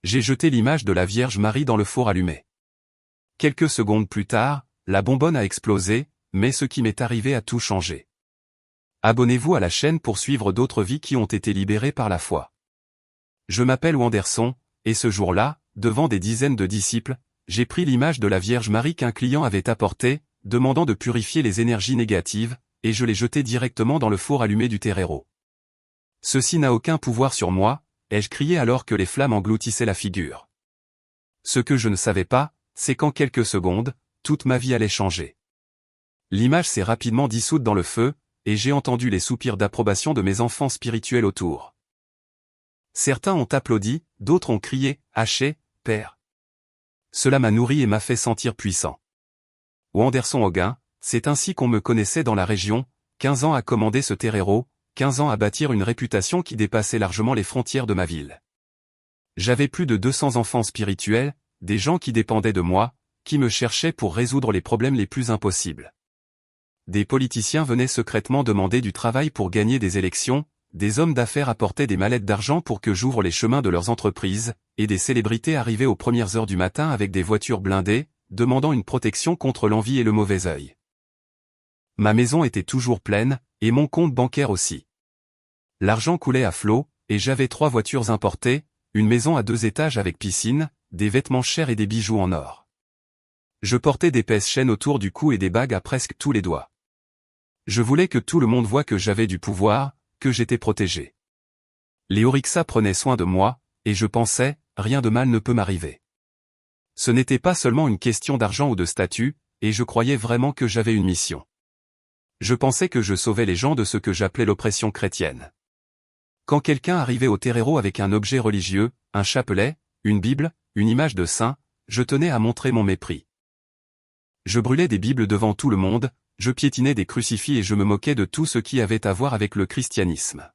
J'ai jeté l'image de la Vierge Marie dans le four allumé. Quelques secondes plus tard, la bonbonne a explosé, mais ce qui m'est arrivé a tout changé. Abonnez-vous à la chaîne pour suivre d'autres vies qui ont été libérées par la foi. Je m'appelle Wanderson, et ce jour-là, devant des dizaines de disciples, j'ai pris l'image de la Vierge Marie qu'un client avait apportée, demandant de purifier les énergies négatives, et je l'ai jetée directement dans le four allumé du terreau. Ceci n'a aucun pouvoir sur moi, ai-je crié alors que les flammes engloutissaient la figure. Ce que je ne savais pas, c'est qu'en quelques secondes, toute ma vie allait changer. L'image s'est rapidement dissoute dans le feu, et j'ai entendu les soupirs d'approbation de mes enfants spirituels autour. Certains ont applaudi, d'autres ont crié « Haché, Père ». Cela m'a nourri et m'a fait sentir puissant. Wanderson Hoguin, c'est ainsi qu'on me connaissait dans la région, 15 ans à commander ce terreau, 15 ans à bâtir une réputation qui dépassait largement les frontières de ma ville. J'avais plus de 200 enfants spirituels, des gens qui dépendaient de moi, qui me cherchaient pour résoudre les problèmes les plus impossibles. Des politiciens venaient secrètement demander du travail pour gagner des élections, des hommes d'affaires apportaient des mallettes d'argent pour que j'ouvre les chemins de leurs entreprises, et des célébrités arrivaient aux premières heures du matin avec des voitures blindées, demandant une protection contre l'envie et le mauvais œil. Ma maison était toujours pleine, et mon compte bancaire aussi. L'argent coulait à flot, et j'avais 3 voitures importées, une maison à 2 étages avec piscine, des vêtements chers et des bijoux en or. Je portais d'épaisses chaînes autour du cou et des bagues à presque tous les doigts. Je voulais que tout le monde voie que j'avais du pouvoir, que j'étais protégé. Les Orixa prenaient soin de moi, et je pensais, rien de mal ne peut m'arriver. Ce n'était pas seulement une question d'argent ou de statut, et je croyais vraiment que j'avais une mission. Je pensais que je sauvais les gens de ce que j'appelais l'oppression chrétienne. Quand quelqu'un arrivait au terreau avec un objet religieux, un chapelet, une Bible, une image de saint, je tenais à montrer mon mépris. Je brûlais des Bibles devant tout le monde, je piétinais des crucifix et je me moquais de tout ce qui avait à voir avec le christianisme.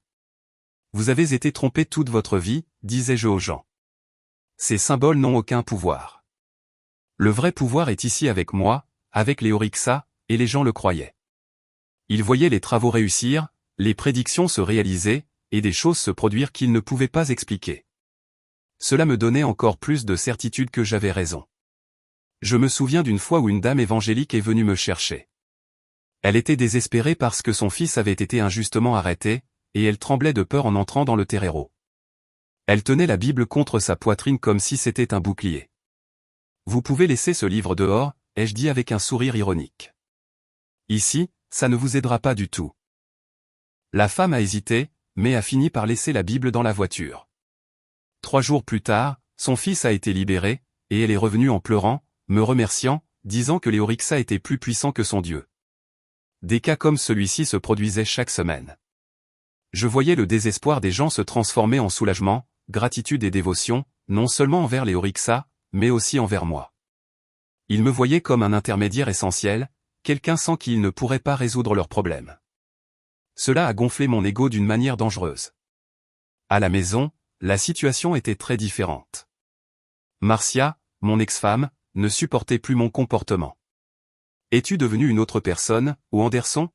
Vous avez été trompés toute votre vie, disais-je aux gens. Ces symboles n'ont aucun pouvoir. Le vrai pouvoir est ici avec moi, avec les Orixa, et les gens le croyaient. Ils voyaient les travaux réussir, les prédictions se réaliser, et des choses se produire qu'ils ne pouvaient pas expliquer. Cela me donnait encore plus de certitude que j'avais raison. Je me souviens d'une fois où une dame évangélique est venue me chercher. Elle était désespérée parce que son fils avait été injustement arrêté, et elle tremblait de peur en entrant dans le terreau. Elle tenait la Bible contre sa poitrine comme si c'était un bouclier. « Vous pouvez laisser ce livre dehors », ai-je dit avec un sourire ironique. « Ici, ça ne vous aidera pas du tout. » La femme a hésité, mais a fini par laisser la Bible dans la voiture. 3 jours plus tard, son fils a été libéré, et elle est revenue en pleurant, me remerciant, disant que les Orixa étaient plus puissants que son Dieu. Des cas comme celui-ci se produisaient chaque semaine. Je voyais le désespoir des gens se transformer en soulagement, gratitude et dévotion, non seulement envers les Orixa, mais aussi envers moi. Ils me voyaient comme un intermédiaire essentiel, quelqu'un sans qui ils ne pourraient pas résoudre leurs problèmes. Cela a gonflé mon ego d'une manière dangereuse. À la maison, la situation était très différente. Marcia, mon ex-femme, ne supportait plus mon comportement. « Es-tu devenu une autre personne, Wanderson ?»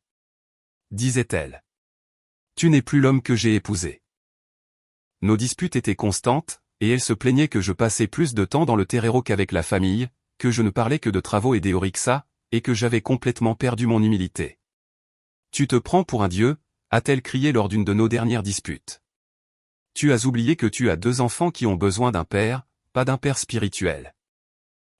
disait-elle. « Tu n'es plus l'homme que j'ai épousé. » Nos disputes étaient constantes, et elle se plaignait que je passais plus de temps dans le terreau qu'avec la famille, que je ne parlais que de travaux et des Orixa, et que j'avais complètement perdu mon humilité. « Tu te prends pour un dieu ?» a-t-elle crié lors d'une de nos dernières disputes. « Tu as oublié que tu as 2 enfants qui ont besoin d'un père, pas d'un père spirituel. »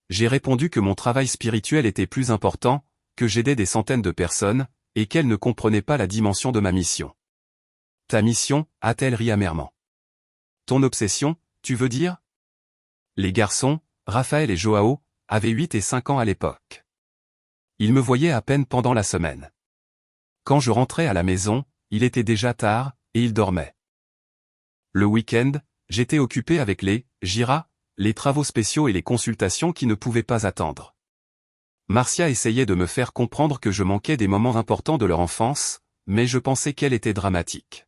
J'ai répondu que mon travail spirituel était plus important, que j'aidais des centaines de personnes, et qu'elle ne comprenait pas la dimension de ma mission. « Ta mission ?» a-t-elle ri amèrement. « Ton obsession, tu veux dire ?» Les garçons, Raphaël et Joao, avaient 8 et 5 ans à l'époque. Ils me voyaient à peine pendant la semaine. Quand je rentrais à la maison, il était déjà tard, et ils dormaient. Le week-end, j'étais occupé avec les Jira, les travaux spéciaux et les consultations qui ne pouvaient pas attendre. Marcia essayait de me faire comprendre que je manquais des moments importants de leur enfance, mais je pensais qu'elle était dramatique.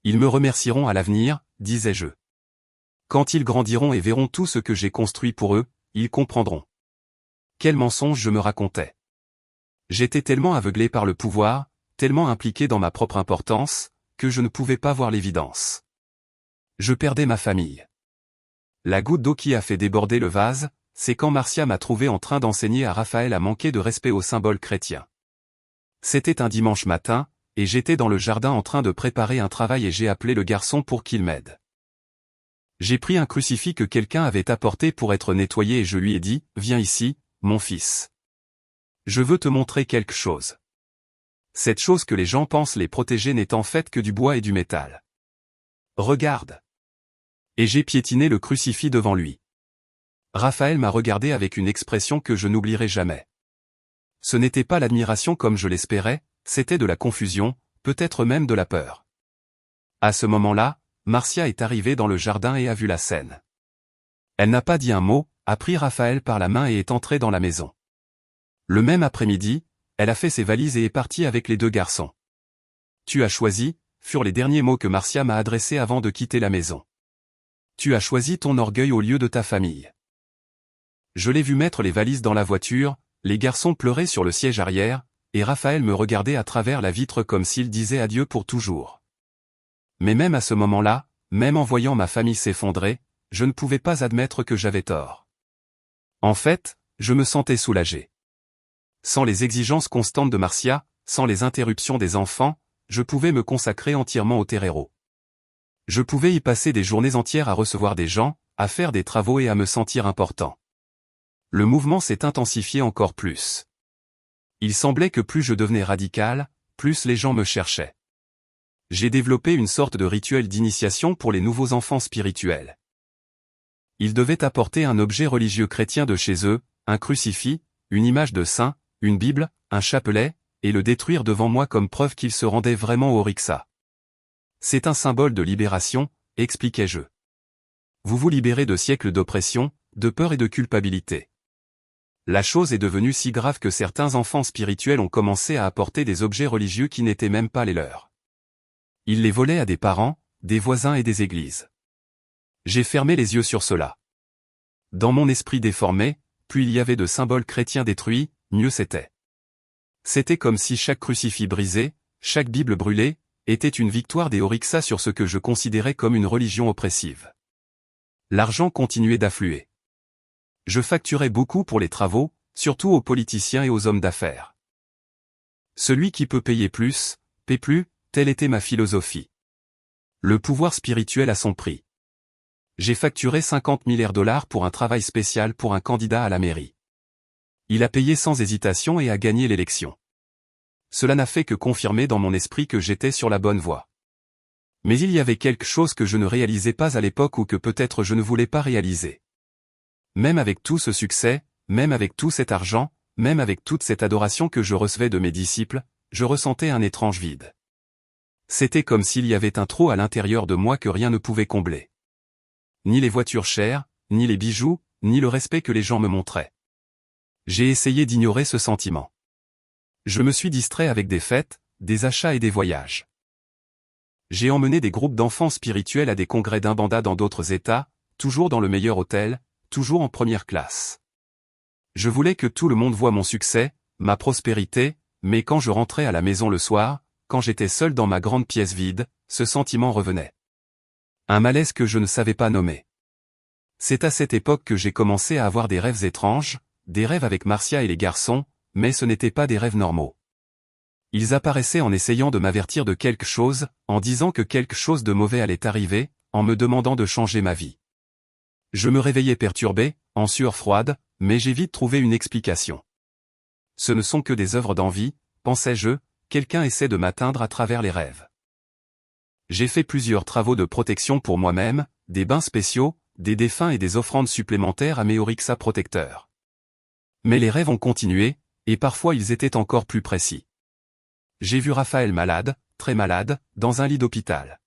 Ils me remercieront à l'avenir, disais-je. Quand ils grandiront et verront tout ce que j'ai construit pour eux, ils comprendront. Quel mensonge je me racontais. J'étais tellement aveuglé par le pouvoir, tellement impliqué dans ma propre importance, que je ne pouvais pas voir l'évidence. Je perdais ma famille. La goutte d'eau qui a fait déborder le vase, c'est quand Marcia m'a trouvé en train d'enseigner à Raphaël à manquer de respect aux symboles chrétiens. C'était un dimanche matin, et j'étais dans le jardin en train de préparer un travail et j'ai appelé le garçon pour qu'il m'aide. J'ai pris un crucifix que quelqu'un avait apporté pour être nettoyé et je lui ai dit, « Viens ici, mon fils. Je veux te montrer quelque chose. » Cette chose que les gens pensent les protéger n'est en fait que du bois et du métal. Regarde. Et j'ai piétiné le crucifix devant lui. Raphaël m'a regardé avec une expression que je n'oublierai jamais. Ce n'était pas l'admiration comme je l'espérais, c'était de la confusion, peut-être même de la peur. À ce moment-là, Marcia est arrivée dans le jardin et a vu la scène. Elle n'a pas dit un mot, a pris Raphaël par la main et est entrée dans la maison. Le même après-midi, elle a fait ses valises et est partie avec les deux garçons. « Tu as choisi » furent les derniers mots que Marcia m'a adressés avant de quitter la maison. « Tu as choisi ton orgueil au lieu de ta famille. » Je l'ai vu mettre les valises dans la voiture, les garçons pleuraient sur le siège arrière, et Raphaël me regardait à travers la vitre comme s'il disait adieu pour toujours. Mais même à ce moment-là, même en voyant ma famille s'effondrer, je ne pouvais pas admettre que j'avais tort. En fait, je me sentais soulagé. Sans les exigences constantes de Marcia, sans les interruptions des enfants, je pouvais me consacrer entièrement au terreiro. Je pouvais y passer des journées entières à recevoir des gens, à faire des travaux et à me sentir important. Le mouvement s'est intensifié encore plus. Il semblait que plus je devenais radical, plus les gens me cherchaient. J'ai développé une sorte de rituel d'initiation pour les nouveaux enfants spirituels. Ils devaient apporter un objet religieux chrétien de chez eux, un crucifix, une image de saint, une Bible, un chapelet, et le détruire devant moi comme preuve qu'ils se rendaient vraiment au Rixa. C'est un symbole de libération, expliquai-je. Vous vous libérez de siècles d'oppression, de peur et de culpabilité. La chose est devenue si grave que certains enfants spirituels ont commencé à apporter des objets religieux qui n'étaient même pas les leurs. Ils les volaient à des parents, des voisins et des églises. J'ai fermé les yeux sur cela. Dans mon esprit déformé, plus il y avait de symboles chrétiens détruits, mieux c'était. C'était comme si chaque crucifix brisé, chaque Bible brûlée, était une victoire des Orixa sur ce que je considérais comme une religion oppressive. L'argent continuait d'affluer. Je facturais beaucoup pour les travaux, surtout aux politiciens et aux hommes d'affaires. Celui qui peut payer plus, paie plus, telle était ma philosophie. Le pouvoir spirituel a son prix. J'ai facturé 50 milliards $ pour un travail spécial pour un candidat à la mairie. Il a payé sans hésitation et a gagné l'élection. Cela n'a fait que confirmer dans mon esprit que j'étais sur la bonne voie. Mais il y avait quelque chose que je ne réalisais pas à l'époque ou que peut-être je ne voulais pas réaliser. Même avec tout ce succès, même avec tout cet argent, même avec toute cette adoration que je recevais de mes disciples, je ressentais un étrange vide. C'était comme s'il y avait un trou à l'intérieur de moi que rien ne pouvait combler. Ni les voitures chères, ni les bijoux, ni le respect que les gens me montraient. J'ai essayé d'ignorer ce sentiment. Je me suis distrait avec des fêtes, des achats et des voyages. J'ai emmené des groupes d'enfants spirituels à des congrès d'Umbanda dans d'autres États, toujours dans le meilleur hôtel, toujours en première classe. Je voulais que tout le monde voie mon succès, ma prospérité, mais quand je rentrais à la maison le soir, quand j'étais seul dans ma grande pièce vide, ce sentiment revenait. Un malaise que je ne savais pas nommer. C'est à cette époque que j'ai commencé à avoir des rêves étranges, des rêves avec Marcia et les garçons, mais ce n'étaient pas des rêves normaux. Ils apparaissaient en essayant de m'avertir de quelque chose, en disant que quelque chose de mauvais allait arriver, en me demandant de changer ma vie. Je me réveillais perturbé, en sueur froide, mais j'ai vite trouvé une explication. Ce ne sont que des œuvres d'envie, pensais-je, quelqu'un essaie de m'atteindre à travers les rêves. J'ai fait plusieurs travaux de protection pour moi-même, des bains spéciaux, des défunts et des offrandes supplémentaires à mes Orixa protecteurs. Mais les rêves ont continué, et parfois ils étaient encore plus précis. J'ai vu Raphaël malade, très malade, dans un lit d'hôpital.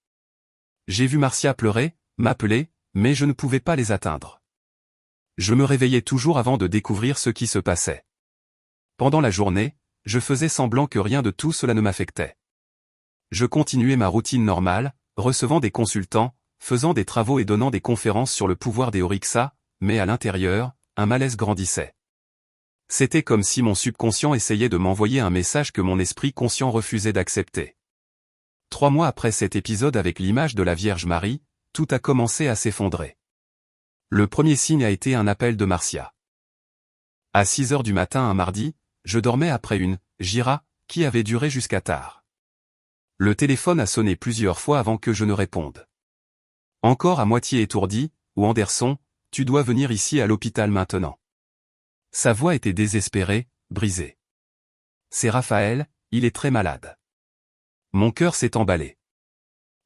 J'ai vu Marcia pleurer, m'appeler, mais je ne pouvais pas les atteindre. Je me réveillais toujours avant de découvrir ce qui se passait. Pendant la journée, je faisais semblant que rien de tout cela ne m'affectait. Je continuais ma routine normale, recevant des consultants, faisant des travaux et donnant des conférences sur le pouvoir des Orixa, mais à l'intérieur, un malaise grandissait. C'était comme si mon subconscient essayait de m'envoyer un message que mon esprit conscient refusait d'accepter. 3 mois après cet épisode avec l'image de la Vierge Marie, tout a commencé à s'effondrer. Le premier signe a été un appel de Marcia. À 6 heures du matin un mardi, je dormais après une gira qui avait duré jusqu'à tard. Le téléphone a sonné plusieurs fois avant que je ne réponde. Encore à moitié étourdi, ou Anderson, tu dois venir ici à l'hôpital maintenant. Sa voix était désespérée, brisée. C'est Raphaël, il est très malade. Mon cœur s'est emballé.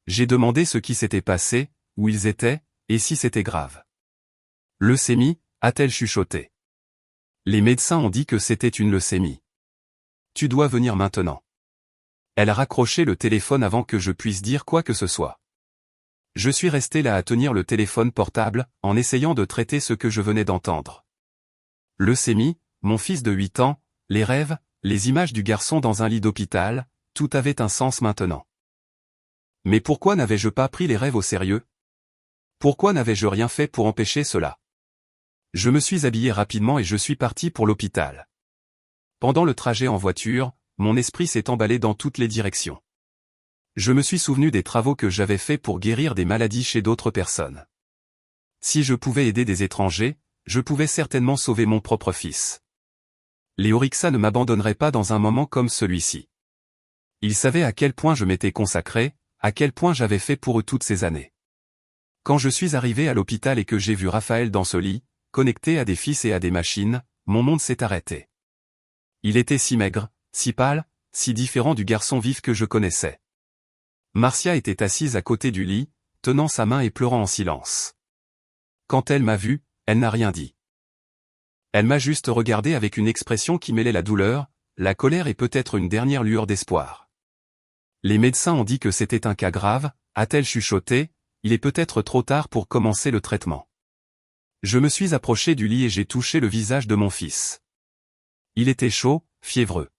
J'ai demandé ce qui s'était passé, où ils étaient, et si c'était grave. Leucémie, a-t-elle chuchoté. Les médecins ont dit que c'était une leucémie. Tu dois venir maintenant. Elle a raccroché le téléphone avant que je puisse dire quoi que ce soit. Je suis resté là à tenir le téléphone portable, en essayant de traiter ce que je venais d'entendre. Leucémie, mon fils de 8 ans, les rêves, les images du garçon dans un lit d'hôpital, tout avait un sens maintenant. Mais pourquoi n'avais-je pas pris les rêves au sérieux? Pourquoi n'avais-je rien fait pour empêcher cela? Je me suis habillé rapidement et je suis parti pour l'hôpital. Pendant le trajet en voiture, mon esprit s'est emballé dans toutes les directions. Je me suis souvenu des travaux que j'avais faits pour guérir des maladies chez d'autres personnes. Si je pouvais aider des étrangers, je pouvais certainement sauver mon propre fils. Les Orixa ne m'abandonneraient pas dans un moment comme celui-ci. Ils savaient à quel point je m'étais consacré, à quel point j'avais fait pour eux toutes ces années. Quand je suis arrivé à l'hôpital et que j'ai vu Raphaël dans ce lit, connecté à des fils et à des machines, mon monde s'est arrêté. Il était si maigre, si pâle, si différent du garçon vif que je connaissais. Marcia était assise à côté du lit, tenant sa main et pleurant en silence. Quand elle m'a vu, elle n'a rien dit. Elle m'a juste regardé avec une expression qui mêlait la douleur, la colère et peut-être une dernière lueur d'espoir. Les médecins ont dit que c'était un cas grave, a-t-elle chuchoté, il est peut-être trop tard pour commencer le traitement. Je me suis approché du lit et j'ai touché le visage de mon fils. Il était chaud, fiévreux.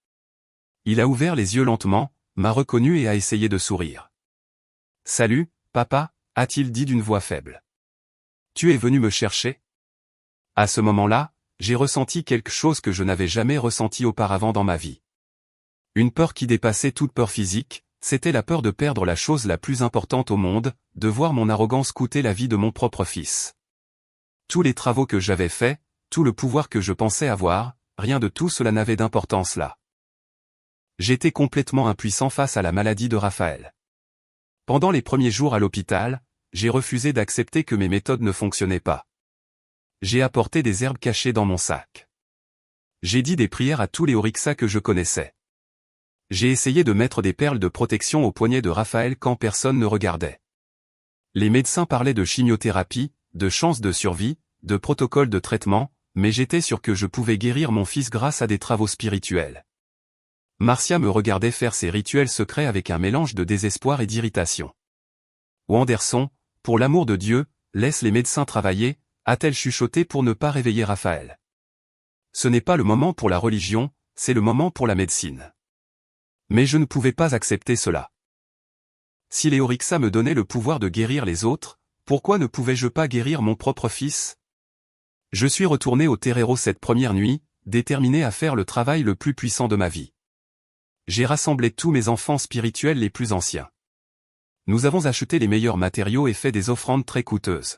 Il a ouvert les yeux lentement, m'a reconnu et a essayé de sourire. « Salut, papa » a-t-il dit d'une voix faible. « Tu es venu me chercher ?» À ce moment-là, j'ai ressenti quelque chose que je n'avais jamais ressenti auparavant dans ma vie. Une peur qui dépassait toute peur physique, c'était la peur de perdre la chose la plus importante au monde, de voir mon arrogance coûter la vie de mon propre fils. Tous les travaux que j'avais faits, tout le pouvoir que je pensais avoir, rien de tout cela n'avait d'importance là. J'étais complètement impuissant face à la maladie de Raphaël. Pendant les premiers jours à l'hôpital, j'ai refusé d'accepter que mes méthodes ne fonctionnaient pas. J'ai apporté des herbes cachées dans mon sac. J'ai dit des prières à tous les Orixa que je connaissais. J'ai essayé de mettre des perles de protection au poignet de Raphaël quand personne ne regardait. Les médecins parlaient de chimiothérapie, de chances de survie, de protocoles de traitement, mais j'étais sûr que je pouvais guérir mon fils grâce à des travaux spirituels. Marcia me regardait faire ses rituels secrets avec un mélange de désespoir et d'irritation. « Anderson, pour l'amour de Dieu, laisse les médecins travailler » a-t-elle chuchoté pour ne pas réveiller Raphaël. Ce n'est pas le moment pour la religion, c'est le moment pour la médecine. Mais je ne pouvais pas accepter cela. Si les Orixa me donnaient le pouvoir de guérir les autres, pourquoi ne pouvais-je pas guérir mon propre fils? Je suis retourné au terreiro cette première nuit, déterminé à faire le travail le plus puissant de ma vie. J'ai rassemblé tous mes enfants spirituels les plus anciens. Nous avons acheté les meilleurs matériaux et fait des offrandes très coûteuses.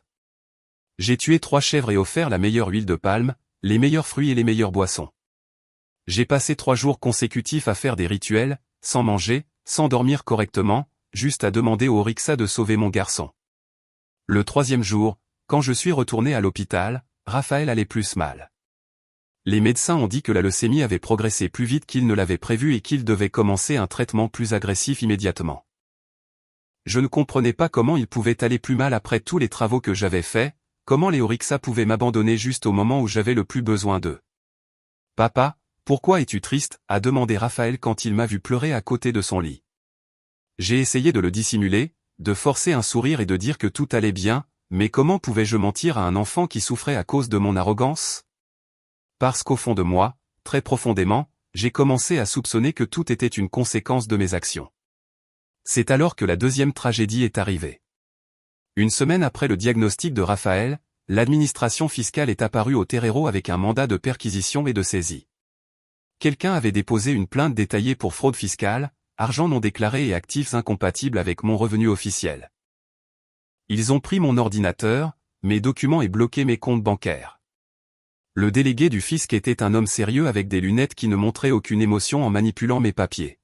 J'ai tué 3 chèvres et offert la meilleure huile de palme, les meilleurs fruits et les meilleures boissons. J'ai passé 3 jours consécutifs à faire des rituels, sans manger, sans dormir correctement, juste à demander aux Orixa de sauver mon garçon. Le 3e jour, quand je suis retourné à l'hôpital, Raphaël allait plus mal. Les médecins ont dit que la leucémie avait progressé plus vite qu'ils ne l'avaient prévu et qu'il devait commencer un traitement plus agressif immédiatement. Je ne comprenais pas comment il pouvait aller plus mal après tous les travaux que j'avais faits, comment les Orixa pouvaient m'abandonner juste au moment où j'avais le plus besoin d'eux. « Papa, pourquoi es-tu triste » a demandé Raphaël quand il m'a vu pleurer à côté de son lit. J'ai essayé de le dissimuler, de forcer un sourire et de dire que tout allait bien, mais comment pouvais-je mentir à un enfant qui souffrait à cause de mon arrogance? Parce qu'au fond de moi, très profondément, j'ai commencé à soupçonner que tout était une conséquence de mes actions. C'est alors que la 2e tragédie est arrivée. Une semaine après le diagnostic de Raphaël, l'administration fiscale est apparue au terreiro avec un mandat de perquisition et de saisie. Quelqu'un avait déposé une plainte détaillée pour fraude fiscale, argent non déclaré et actifs incompatibles avec mon revenu officiel. Ils ont pris mon ordinateur, mes documents et bloqué mes comptes bancaires. Le délégué du fisc était un homme sérieux avec des lunettes qui ne montraient aucune émotion en manipulant mes papiers.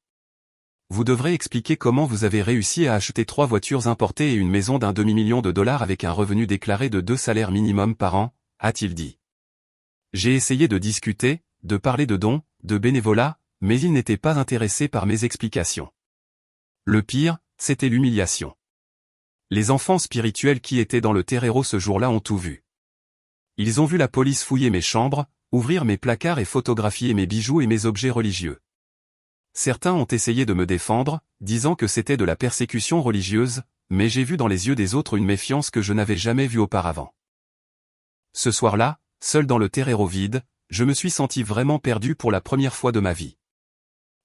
Vous devrez expliquer comment vous avez réussi à acheter 3 voitures importées et une maison d'1 demi-million de dollars avec un revenu déclaré de 2 salaires minimum par an, a-t-il dit. J'ai essayé de discuter, de parler de dons, de bénévolat, mais il n'était pas intéressé par mes explications. Le pire, c'était l'humiliation. Les enfants spirituels qui étaient dans le terreiro ce jour-là ont tout vu. Ils ont vu la police fouiller mes chambres, ouvrir mes placards et photographier mes bijoux et mes objets religieux. Certains ont essayé de me défendre, disant que c'était de la persécution religieuse, mais j'ai vu dans les yeux des autres une méfiance que je n'avais jamais vue auparavant. Ce soir-là, seul dans le terreiro vide, je me suis senti vraiment perdu pour la première fois de ma vie.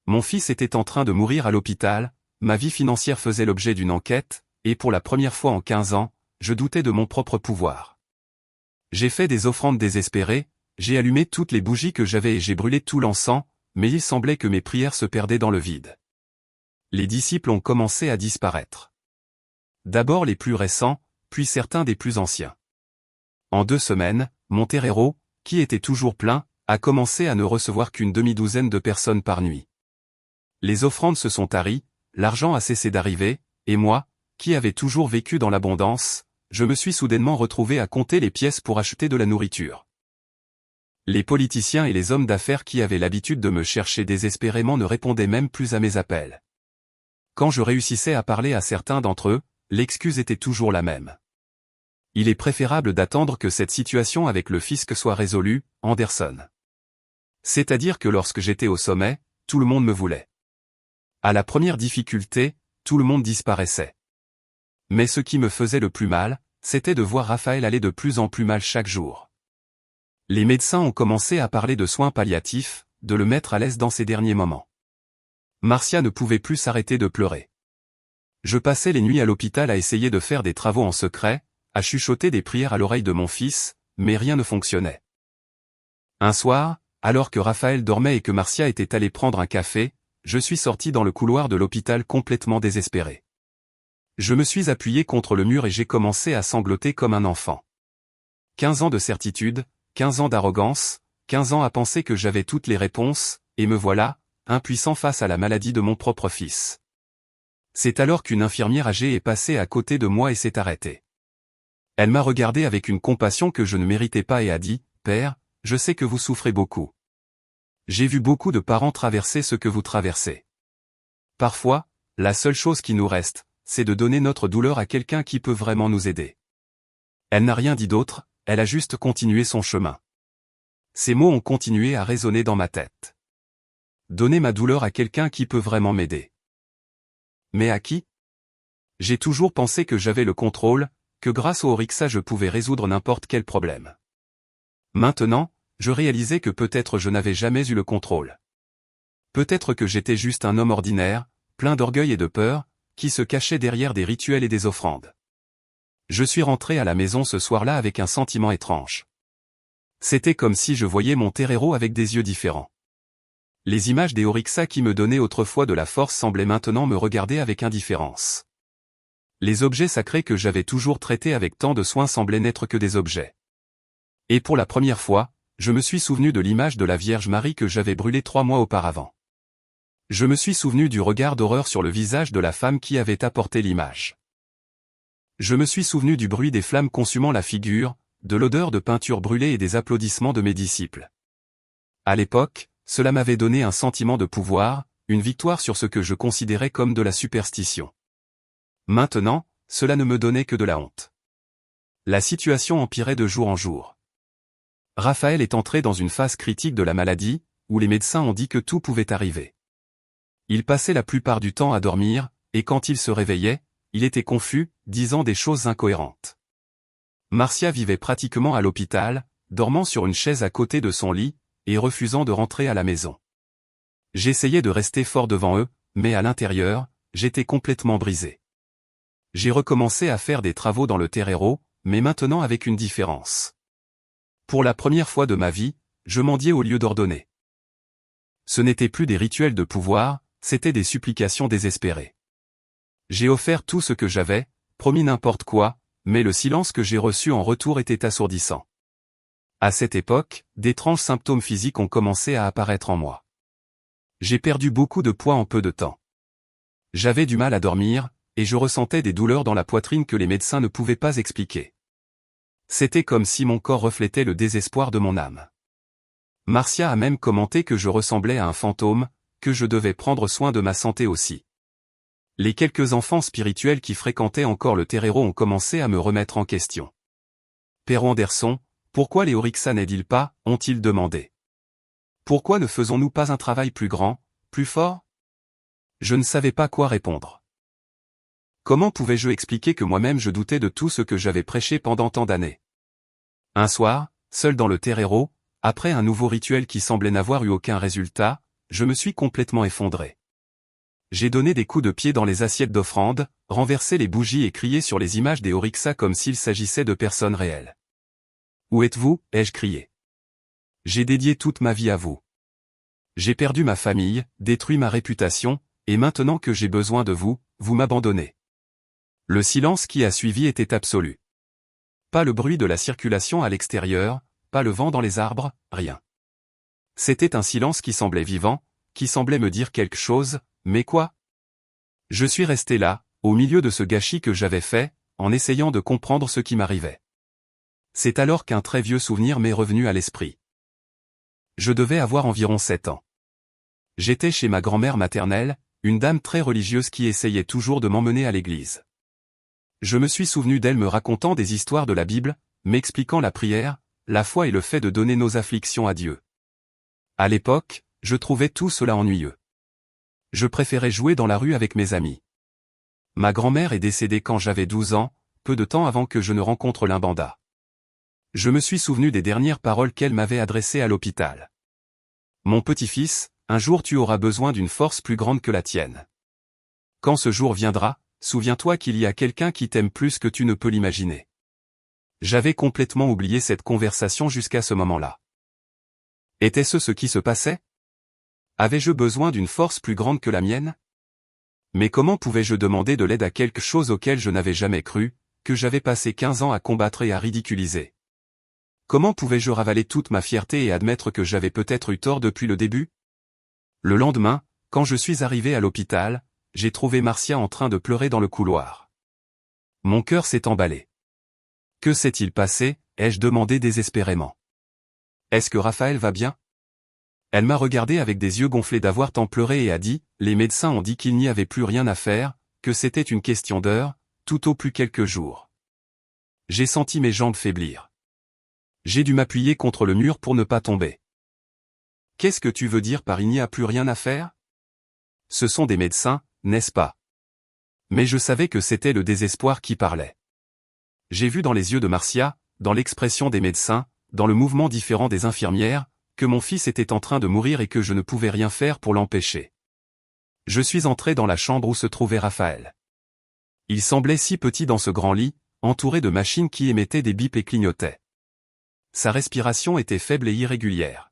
Mon fils était en train de mourir à l'hôpital, ma vie financière faisait l'objet d'une enquête, et pour la première fois en 15 ans, je doutais de mon propre pouvoir. J'ai fait des offrandes désespérées, j'ai allumé toutes les bougies que j'avais et j'ai brûlé tout l'encens, mais il semblait que mes prières se perdaient dans le vide. Les disciples ont commencé à disparaître. D'abord les plus récents, puis certains des plus anciens. En 2 semaines, mon terreiro, qui était toujours plein, a commencé à ne recevoir qu'une demi-douzaine de personnes par nuit. Les offrandes se sont taries, l'argent a cessé d'arriver, et moi, qui avais toujours vécu dans l'abondance, je me suis soudainement retrouvé à compter les pièces pour acheter de la nourriture. Les politiciens et les hommes d'affaires qui avaient l'habitude de me chercher désespérément ne répondaient même plus à mes appels. Quand je réussissais à parler à certains d'entre eux, l'excuse était toujours la même. Il est préférable d'attendre que cette situation avec le fisc soit résolue, Anderson. C'est-à-dire que lorsque j'étais au sommet, tout le monde me voulait. À la première difficulté, tout le monde disparaissait. Mais ce qui me faisait le plus mal, c'était de voir Raphaël aller de plus en plus mal chaque jour. Les médecins ont commencé à parler de soins palliatifs, de le mettre à l'aise dans ses derniers moments. Marcia ne pouvait plus s'arrêter de pleurer. Je passais les nuits à l'hôpital à essayer de faire des travaux en secret, à chuchoter des prières à l'oreille de mon fils, mais rien ne fonctionnait. Un soir, alors que Raphaël dormait et que Marcia était allée prendre un café, je suis sorti dans le couloir de l'hôpital complètement désespéré. Je me suis appuyé contre le mur et j'ai commencé à sangloter comme un enfant. 15 ans de certitude, 15 ans d'arrogance, 15 ans à penser que j'avais toutes les réponses, et me voilà, impuissant face à la maladie de mon propre fils. C'est alors qu'une infirmière âgée est passée à côté de moi et s'est arrêtée. Elle m'a regardé avec une compassion que je ne méritais pas et a dit, « Père, je sais que vous souffrez beaucoup. J'ai vu beaucoup de parents traverser ce que vous traversez. Parfois, la seule chose qui nous reste, c'est de donner notre douleur à quelqu'un qui peut vraiment nous aider. » Elle n'a rien dit d'autre, elle a juste continué son chemin. Ces mots ont continué à résonner dans ma tête. Donner ma douleur à quelqu'un qui peut vraiment m'aider. Mais à qui? J'ai toujours pensé que j'avais le contrôle, que grâce au Orixa je pouvais résoudre n'importe quel problème. Maintenant, je réalisais que peut-être je n'avais jamais eu le contrôle. Peut-être que j'étais juste un homme ordinaire, plein d'orgueil et de peur, qui se cachait derrière des rituels et des offrandes. Je suis rentré à la maison ce soir-là avec un sentiment étrange. C'était comme si je voyais mon terreiro avec des yeux différents. Les images des Orixa qui me donnaient autrefois de la force semblaient maintenant me regarder avec indifférence. Les objets sacrés que j'avais toujours traités avec tant de soin semblaient n'être que des objets. Et pour la première fois, je me suis souvenu de l'image de la Vierge Marie que j'avais brûlée 3 mois auparavant. Je me suis souvenu du regard d'horreur sur le visage de la femme qui avait apporté l'image. Je me suis souvenu du bruit des flammes consumant la figure, de l'odeur de peinture brûlée et des applaudissements de mes disciples. À l'époque, cela m'avait donné un sentiment de pouvoir, une victoire sur ce que je considérais comme de la superstition. Maintenant, cela ne me donnait que de la honte. La situation empirait de jour en jour. Raphaël est entré dans une phase critique de la maladie, où les médecins ont dit que tout pouvait arriver. Il passait la plupart du temps à dormir, et quand il se réveillait, il était confus, disant des choses incohérentes. Marcia vivait pratiquement à l'hôpital, dormant sur une chaise à côté de son lit, et refusant de rentrer à la maison. J'essayais de rester fort devant eux, mais à l'intérieur, j'étais complètement brisé. J'ai recommencé à faire des travaux dans le terreiro, mais maintenant avec une différence. Pour la première fois de ma vie, je mendiais au lieu d'ordonner. Ce n'étaient plus des rituels de pouvoir, c'étaient des supplications désespérées. J'ai offert tout ce que j'avais, promis n'importe quoi, mais le silence que j'ai reçu en retour était assourdissant. À cette époque, d'étranges symptômes physiques ont commencé à apparaître en moi. J'ai perdu beaucoup de poids en peu de temps. J'avais du mal à dormir, et je ressentais des douleurs dans la poitrine que les médecins ne pouvaient pas expliquer. C'était comme si mon corps reflétait le désespoir de mon âme. Marcia a même commenté que je ressemblais à un fantôme, que je devais prendre soin de ma santé aussi. Les quelques enfants spirituels qui fréquentaient encore le terreiro ont commencé à me remettre en question. Père Anderson, pourquoi les Orixa n'aident-ils pas, ont-ils demandé. Pourquoi ne faisons-nous pas un travail plus grand, plus fort? Je ne savais pas quoi répondre. Comment pouvais-je expliquer que moi-même je doutais de tout ce que j'avais prêché pendant tant d'années? Un soir, seul dans le terreiro, après un nouveau rituel qui semblait n'avoir eu aucun résultat, je me suis complètement effondré. J'ai donné des coups de pied dans les assiettes d'offrande, renversé les bougies et crié sur les images des Orixa comme s'il s'agissait de personnes réelles. Où êtes-vous? Ai-je crié. J'ai dédié toute ma vie à vous. J'ai perdu ma famille, détruit ma réputation, et maintenant que j'ai besoin de vous, vous m'abandonnez. Le silence qui a suivi était absolu. Pas le bruit de la circulation à l'extérieur, pas le vent dans les arbres, rien. C'était un silence qui semblait vivant, qui semblait me dire quelque chose, mais quoi? Je suis resté là, au milieu de ce gâchis que j'avais fait, en essayant de comprendre ce qui m'arrivait. C'est alors qu'un très vieux souvenir m'est revenu à l'esprit. Je devais avoir environ 7 ans. J'étais chez ma grand-mère maternelle, une dame très religieuse qui essayait toujours de m'emmener à l'église. Je me suis souvenu d'elle me racontant des histoires de la Bible, m'expliquant la prière, la foi et le fait de donner nos afflictions à Dieu. À l'époque, je trouvais tout cela ennuyeux. Je préférais jouer dans la rue avec mes amis. Ma grand-mère est décédée quand j'avais 12 ans, peu de temps avant que je ne rencontre Limbanda. Je me suis souvenu des dernières paroles qu'elle m'avait adressées à l'hôpital. Mon petit-fils, un jour tu auras besoin d'une force plus grande que la tienne. Quand ce jour viendra, souviens-toi qu'il y a quelqu'un qui t'aime plus que tu ne peux l'imaginer. J'avais complètement oublié cette conversation jusqu'à ce moment-là. Était-ce ce qui se passait? Avais-je besoin d'une force plus grande que la mienne? Mais comment pouvais-je demander de l'aide à quelque chose auquel je n'avais jamais cru, que j'avais passé 15 ans à combattre et à ridiculiser? Comment pouvais-je ravaler toute ma fierté et admettre que j'avais peut-être eu tort depuis le début? Le lendemain, quand je suis arrivé à l'hôpital, j'ai trouvé Marcia en train de pleurer dans le couloir. Mon cœur s'est emballé. Que s'est-il passé? Ai-je demandé désespérément. Est-ce que Raphaël va bien? Elle m'a regardé avec des yeux gonflés d'avoir tant pleuré et a dit, les médecins ont dit qu'il n'y avait plus rien à faire, que c'était une question d'heures, tout au plus quelques jours. J'ai senti mes jambes faiblir. J'ai dû m'appuyer contre le mur pour ne pas tomber. Qu'est-ce que tu veux dire par il n'y a plus rien à faire? Ce sont des médecins, n'est-ce pas? Mais je savais que c'était le désespoir qui parlait. J'ai vu dans les yeux de Marcia, dans l'expression des médecins, dans le mouvement différent des infirmières, que mon fils était en train de mourir et que je ne pouvais rien faire pour l'empêcher. Je suis entré dans la chambre où se trouvait Raphaël. Il semblait si petit dans ce grand lit, entouré de machines qui émettaient des bips et clignotaient. Sa respiration était faible et irrégulière.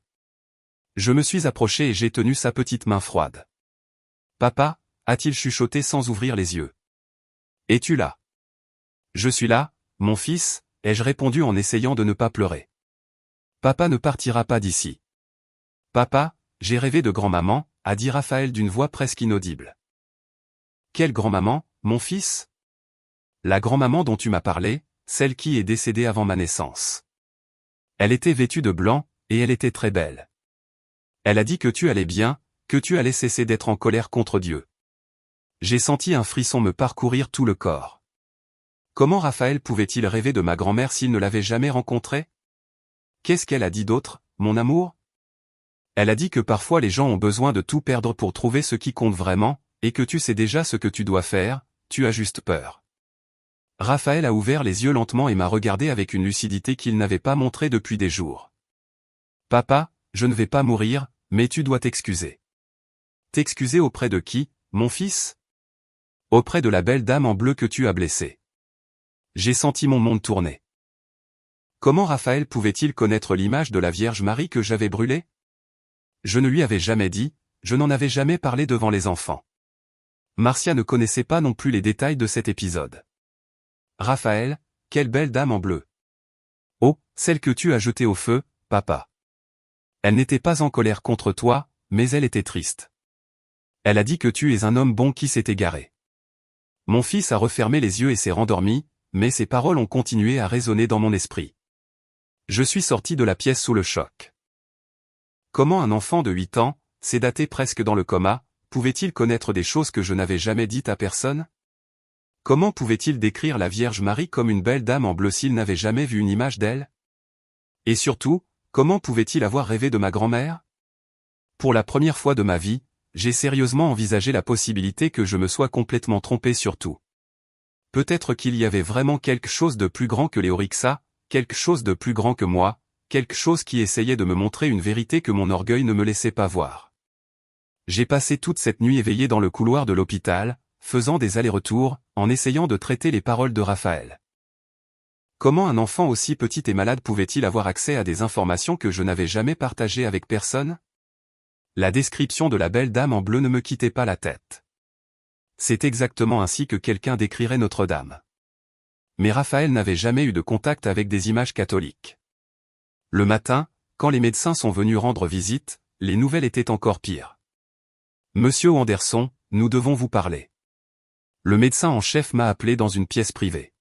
Je me suis approché et j'ai tenu sa petite main froide. « Papa » a-t-il chuchoté sans ouvrir les yeux. « Es-tu là ?»« Je suis là, mon fils » ai-je répondu en essayant de ne pas pleurer. « Papa ne partira pas d'ici. »« Papa, j'ai rêvé de grand-maman » a dit Raphaël d'une voix presque inaudible. « Quelle grand-maman, mon fils ?»« La grand-maman dont tu m'as parlé, celle qui est décédée avant ma naissance. Elle était vêtue de blanc, et elle était très belle. Elle a dit que tu allais bien, que tu allais cesser d'être en colère contre Dieu. » J'ai senti un frisson me parcourir tout le corps. Comment Raphaël pouvait-il rêver de ma grand-mère s'il ne l'avait jamais rencontrée? Qu'est-ce qu'elle a dit d'autre, mon amour? Elle a dit que parfois les gens ont besoin de tout perdre pour trouver ce qui compte vraiment, et que tu sais déjà ce que tu dois faire, tu as juste peur. Raphaël a ouvert les yeux lentement et m'a regardé avec une lucidité qu'il n'avait pas montrée depuis des jours. Papa, je ne vais pas mourir, mais tu dois t'excuser. T'excuser auprès de qui, mon fils? Auprès de la belle dame en bleu que tu as blessée. J'ai senti mon monde tourner. Comment Raphaël pouvait-il connaître l'image de la Vierge Marie que j'avais brûlée? Je ne lui avais jamais dit, je n'en avais jamais parlé devant les enfants. Marcia ne connaissait pas non plus les détails de cet épisode. Raphaël, quelle belle dame en bleu. Oh, celle que tu as jetée au feu, papa. Elle n'était pas en colère contre toi, mais elle était triste. Elle a dit que tu es un homme bon qui s'est égaré. Mon fils a refermé les yeux et s'est rendormi, mais ces paroles ont continué à résonner dans mon esprit. Je suis sorti de la pièce sous le choc. Comment un enfant de 8 ans, sédaté presque dans le coma, pouvait-il connaître des choses que je n'avais jamais dites à personne? Comment pouvait-il décrire la Vierge Marie comme une belle dame en bleu s'il n'avait jamais vu une image d'elle? Et surtout, comment pouvait-il avoir rêvé de ma grand-mère? Pour la première fois de ma vie, j'ai sérieusement envisagé la possibilité que je me sois complètement trompé sur tout. Peut-être qu'il y avait vraiment quelque chose de plus grand que les Orixa, quelque chose de plus grand que moi, quelque chose qui essayait de me montrer une vérité que mon orgueil ne me laissait pas voir. J'ai passé toute cette nuit éveillé dans le couloir de l'hôpital, faisant des allers-retours, en essayant de traiter les paroles de Raphaël. Comment un enfant aussi petit et malade pouvait-il avoir accès à des informations que je n'avais jamais partagées avec personne? La description de la belle dame en bleu ne me quittait pas la tête. C'est exactement ainsi que quelqu'un décrirait Notre-Dame. Mais Raphaël n'avait jamais eu de contact avec des images catholiques. Le matin, quand les médecins sont venus rendre visite, les nouvelles étaient encore pires. Monsieur Anderson, nous devons vous parler. Le médecin en chef m'a appelé dans une pièce privée.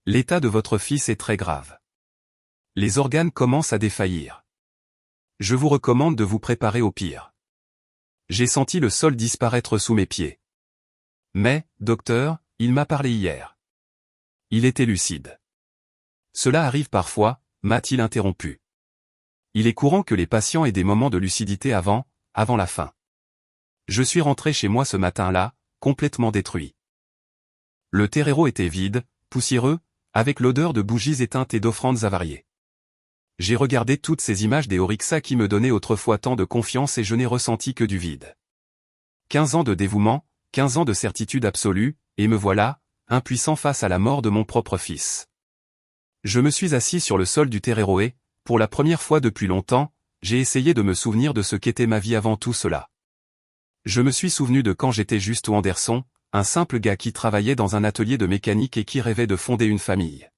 L'état de votre fils est très grave. Les organes commencent à défaillir. Je vous recommande de vous préparer au pire. J'ai senti le sol disparaître sous mes pieds. Mais, docteur, il m'a parlé hier. Il était lucide. Cela arrive parfois, m'a-t-il interrompu. Il est courant que les patients aient des moments de lucidité avant la fin. Je suis rentré chez moi ce matin-là, complètement détruit. Le terreau était vide, poussiéreux, avec l'odeur de bougies éteintes et d'offrandes avariées. J'ai regardé toutes ces images des Orixa qui me donnaient autrefois tant de confiance et je n'ai ressenti que du vide. 15 ans de dévouement, 15 ans de certitude absolue, et me voilà, impuissant face à la mort de mon propre fils. Je me suis assis sur le sol du terreau et, pour la première fois depuis longtemps, j'ai essayé de me souvenir de ce qu'était ma vie avant tout cela. Je me suis souvenu de quand j'étais juste Anderson, un simple gars qui travaillait dans un atelier de mécanique et qui rêvait de fonder une famille.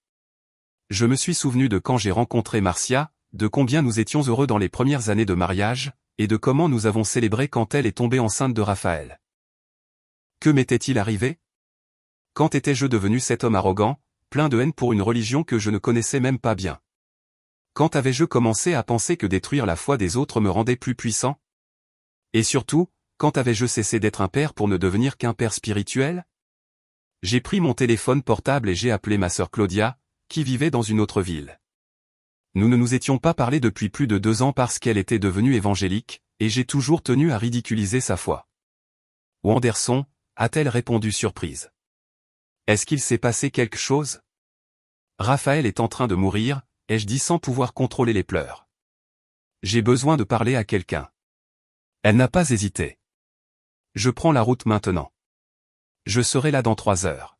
Je me suis souvenu de quand j'ai rencontré Marcia, de combien nous étions heureux dans les premières années de mariage, et de comment nous avons célébré quand elle est tombée enceinte de Raphaël. Que m'était-il arrivé? Quand étais-je devenu cet homme arrogant, plein de haine pour une religion que je ne connaissais même pas bien? Quand avais-je commencé à penser que détruire la foi des autres me rendait plus puissant? Et surtout, quand avais-je cessé d'être un père pour ne devenir qu'un père spirituel? J'ai pris mon téléphone portable et j'ai appelé ma sœur Claudia, qui vivait dans une autre ville. Nous ne nous étions pas parlé depuis plus de 2 ans parce qu'elle était devenue évangélique, et j'ai toujours tenu à ridiculiser sa foi. Anderson, a-t-elle répondu surprise. Est-ce qu'il s'est passé quelque chose? Raphaël est en train de mourir, ai-je dit sans pouvoir contrôler les pleurs. J'ai besoin de parler à quelqu'un. Elle n'a pas hésité. Je prends la route maintenant. Je serai là dans 3 heures.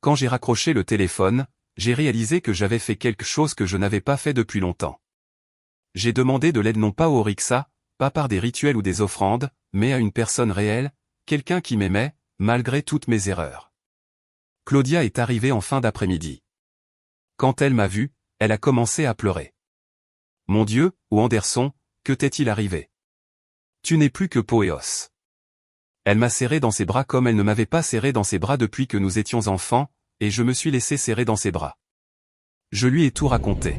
Quand j'ai raccroché le téléphone, j'ai réalisé que j'avais fait quelque chose que je n'avais pas fait depuis longtemps. J'ai demandé de l'aide non pas au Orixa, pas par des rituels ou des offrandes, mais à une personne réelle, quelqu'un qui m'aimait, malgré toutes mes erreurs. Claudia est arrivée en fin d'après-midi. Quand elle m'a vu, elle a commencé à pleurer. Mon Dieu, Anderson, que t'est-il arrivé? Tu n'es plus que peau et os. Elle m'a serré dans ses bras comme elle ne m'avait pas serré dans ses bras depuis que nous étions enfants, et je me suis laissé serrer dans ses bras. Je lui ai tout raconté.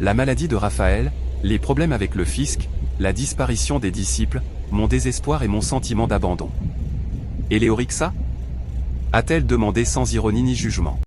La maladie de Raphaël, les problèmes avec le fisc, la disparition des disciples, mon désespoir et mon sentiment d'abandon. Et les Orixa? A-t-elle demandé sans ironie ni jugement.